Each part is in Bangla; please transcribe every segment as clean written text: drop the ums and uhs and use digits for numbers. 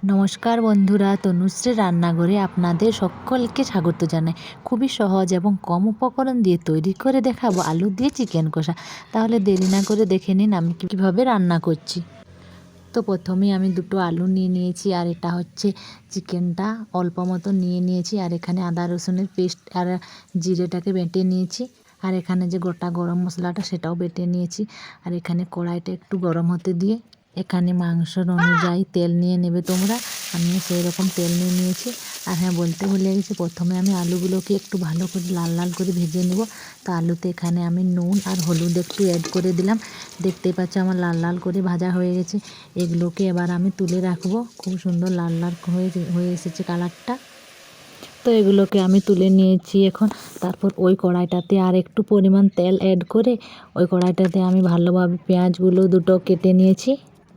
নমস্কার বন্ধুরা, তনুশ্রী রান্নাঘরে আপনাদের সকলকে স্বাগত জানাই। খুবই সহজ এবং কম উপকরণ দিয়ে তৈরি করে দেখাবো আলু দিয়ে চিকেন কষা। তাহলে দেরি না করে দেখে নিন আমি কীভাবে রান্না করছি। তো প্রথমেই আমি দুটো আলু নিয়ে নিয়েছি, আর এটা হচ্ছে চিকেনটা অল্প মতো নিয়ে নিয়েছি, আর এখানে আদা রসুনের পেস্ট আর জিরেটাকে বেটে নিয়েছি, আর এখানে যে গোটা গরম মশলাটা সেটাও বেটে নিয়েছি। আর এখানে কড়াইটা একটু গরম হতে দিয়ে এখানে মাংসর অনুযায়ী তেল নিয়ে নেবে তোমরা। আমি সেই রকম তেল নিয়ে নিয়েছি। আর হ্যাঁ, বলতে ভুলে গেছি, প্রথমে আমি আলুগুলোকে একটু ভালো করে লাল লাল করে ভেজে নেব। তো আলুতে এখানে আমি নুন আর হলুদ একটু অ্যাড করে দিলাম। দেখতেই পাচ্ছ আমার লাল লাল করে ভাজা হয়ে গেছে। এগুলোকে এবার আমি তুলে রাখবো। খুব সুন্দর লাল লাল হয়ে এসেছে কালারটা। তো এগুলোকে আমি তুলে নিয়েছি এখন। তারপর ওই কড়াইটাতে আর একটু পরিমাণ তেল অ্যাড করে ওই কড়াইটাতে আমি ভালোভাবে পেঁয়াজগুলো দুটো কেটে নিয়েছি।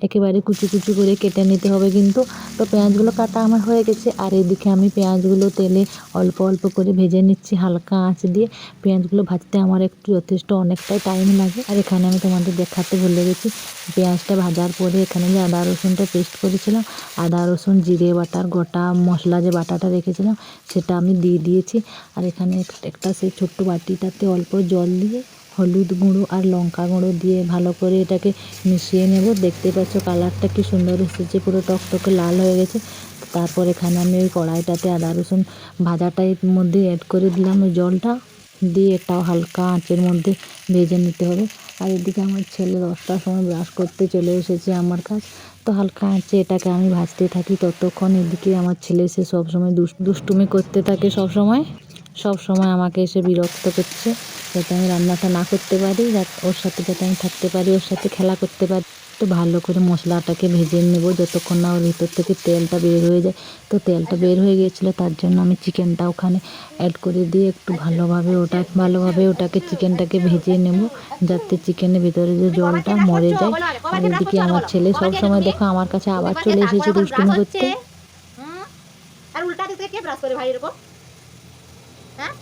একেবারে কুচি কুচি করে কেটে নিতে হবে কিন্তু। তো পেঁয়াজগুলো কাটা আমার হয়ে গেছে, আর এদিকে আমি পেঁয়াজগুলো তেলে অল্প অল্প করে ভেজে নিচ্ছি হালকা আঁচ দিয়ে। পেঁয়াজগুলো ভাজতে আমার একটু অনেকটাই টাইম লাগে। আর এখানে আমি তোমাদের দেখাতে ভুলে গেছি, পেঁয়াজটা ভাজার পরে এখানে যে আদা রসুনটা পেস্ট করেছিলাম, আদা রসুন জিরে বাটার গোটা মশলা যে বাটাটা রেখেছিলাম সেটা আমি দিয়ে দিয়েছি। আর এখানে একটা সেই ছোট্ট বাটিটাতে অল্প জল দিয়ে হলুদ গুঁড়ো আর লঙ্কা গুঁড়ো দিয়ে ভালো করে এটাকে মিশিয়ে নেব। দেখতে পাচ্ছ কালারটা কি সুন্দর এসেছে, পুরো টকটকে লাল হয়ে গেছে। তারপর এখানে আমি ওই কড়াইটাতে আদা রসুন ভাজাটার মধ্যে অ্যাড করে দিলাম ওই জলটা দিয়ে, এটাও হালকা আঁচের মধ্যে ভেজে নিতে হবে। আর এদিকে আমার ছেলে 10টার সময় ব্রাশ করতে চলে এসেছে আমার কাছে। তো হালকা আঁচে এটাকে আমি ভাজতে থাকি ততক্ষণ। এদিকে আমার ছেলে এসে সবসময় দুষ্টুমি করতে থাকে, সব সময় আমাকে এসে বিরক্ত করছে যাতে আমি রান্নাটা না করতে পারি, ওর সাথে যাতে আমি থাকতে পারি, ওর সাথে খেলা করতে পারি। তো ভালো করে মশলাটাকে ভেজে নেব যতক্ষণ না ওর ভিতর থেকে তেলটা বের হয়ে যায়। তো তেলটা বের হয়ে গিয়েছিলো, তার জন্য আমি চিকেনটা ওখানে অ্যাড করে দিয়ে একটু ভালোভাবে ওটাকে চিকেনটাকে ভেজে নেব যাতে চিকেনের ভিতরে যে জলটা মরে যায়। আর এদিকে আমার ছেলে সবসময় দেখো আমার কাছে আবার চলে এসেছে দুষ্টুমি করতে। আর উল্টা দিক থেকে কে ব্রাশ করে ভাই এরকম? হ্যাঁ,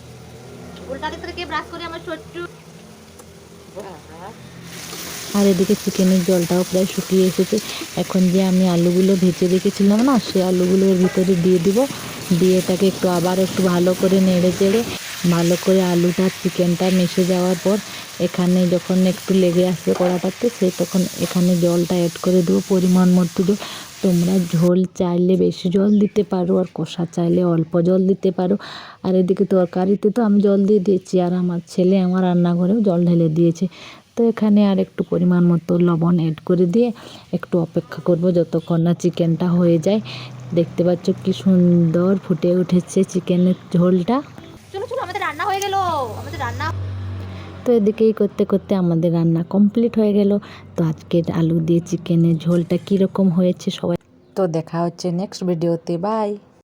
উল্টা দিক থেকে কে ব্রাশ করে আমার ছোট্ট? আর এদিকে চিকেনের জলটাও প্রায় শুকিয়ে এসেছে। এখন যে আমি আলুগুলো ভেজে রেখেছিলাম না, সেই আলুগুলো এর ভিতরে দিয়ে দিব। দিয়ে এটাকে আবার একটু ভালো করে নেড়ে চেড়ে ভালো করে আলুটা চিকেনটা মিশে যাওয়ার পর এখানে যখন একটু লেগে আসবে কড়াটাতে, তখন এখানে জলটা অ্যাড করে দেবো পরিমাণ মতো। তোমরা ঝোল চাইলে বেশি জল দিতে পারো, আর কষা চাইলে অল্প জল দিতে পারো। আর এদিকে তরকারিতে তো আমি জল দিয়ে দিয়েছি, আর আমার ছেলে আমার রান্নাঘরেও জল ঢেলে দিয়েছে। তো এখানে আর একটু পরিমাণ মতো লবণ অ্যাড করে দিয়ে একটু অপেক্ষা করব যতক্ষণ না চিকেনটা হয়ে যায়। দেখতে পাচ্ছ কি সুন্দর ফুটে উঠেছে চিকেনের ঝোলটা। চলো চলো, আমাদের রান্না হয়ে গেল। তো এদিকেই করতে করতে আমাদের রান্না কমপ্লিট হয়ে গেল। তো আজকের আলু দিয়ে চিকেনের ঝোলটা কীরকম হয়েছে সবাই, তো দেখা হচ্ছে নেক্সট ভিডিওতে। বাই।